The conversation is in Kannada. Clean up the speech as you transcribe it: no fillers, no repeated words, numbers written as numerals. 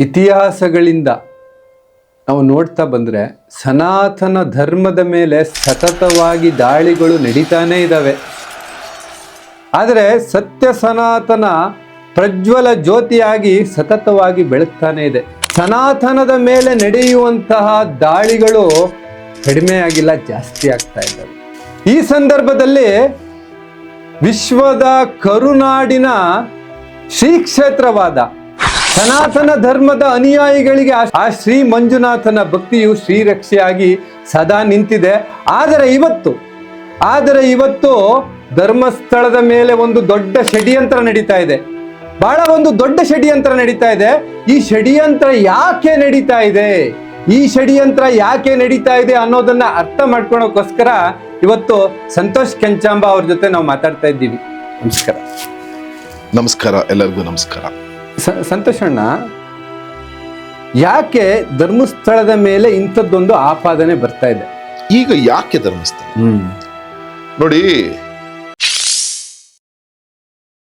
ಇತಿಹಾಸಗಳಿಂದ ನಾವು ನೋಡ್ತಾ ಬಂದರೆ ಸನಾತನ ಧರ್ಮದ ಮೇಲೆ ಸತತವಾಗಿ ದಾಳಿಗಳು ನಡೀತಾನೇ ಇದ್ದಾವೆ. ಆದರೆ ಸತ್ಯ ಸನಾತನ ಪ್ರಜ್ವಲ ಜ್ಯೋತಿಯಾಗಿ ಸತತವಾಗಿ ಬೆಳಗ್ತಾನೆ ಇದೆ. ಸನಾತನದ ಮೇಲೆ ನಡೆಯುವಂತಹ ದಾಳಿಗಳು ಕಡಿಮೆ ಆಗಿಲ್ಲ, ಜಾಸ್ತಿ ಆಗ್ತಾ ಇದ್ದಾವೆ. ಈ ಸಂದರ್ಭದಲ್ಲಿ ವಿಶ್ವದ ಕರುನಾಡಿನ ಶ್ರೀ ಕ್ಷೇತ್ರವಾದ ಸನಾತನ ಧರ್ಮದ ಅನುಯಾಯಿಗಳಿಗೆ ಆ ಶ್ರೀ ಮಂಜುನಾಥನ ಭಕ್ತಿಯು ಶ್ರೀರಕ್ಷೆಯಾಗಿ ಸದಾ ನಿಂತಿದೆ. ಆದರೆ ಇವತ್ತು ಧರ್ಮಸ್ಥಳದ ಮೇಲೆ ಒಂದು ದೊಡ್ಡ ಷಡ್ಯಂತ್ರ ನಡೀತಾ ಇದೆ. ಬಹಳ ಒಂದು ದೊಡ್ಡ ಷಡ್ಯಂತ್ರ ನಡೀತಾ ಇದೆ. ಈ ಷಡ್ಯಂತ್ರ ಯಾಕೆ ನಡೀತಾ ಇದೆ ಅನ್ನೋದನ್ನ ಅರ್ಥ ಮಾಡ್ಕೊಳೋಕ್ಕೋಸ್ಕರ ಇವತ್ತು ಸಂತೋಷ್ ಕೆಂಚಾಂಬ ಅವ್ರ ಜೊತೆ ನಾವು ಮಾತಾಡ್ತಾ ಇದ್ದೀವಿ. ನಮಸ್ಕಾರ ಎಲ್ಲರಿಗೂ ನಮಸ್ಕಾರ. ಸಂತೋಷ್ ಅಣ್ಣ, ಯಾಕೆ ಧರ್ಮಸ್ಥಳದ ಮೇಲೆ ಇಂಥದ್ದೊಂದು ಆಪಾದನೆ ಬರ್ತಾ ಇದೆ? ಈಗ ಯಾಕೆ ಧರ್ಮಸ್ಥಳ ನೋಡಿ,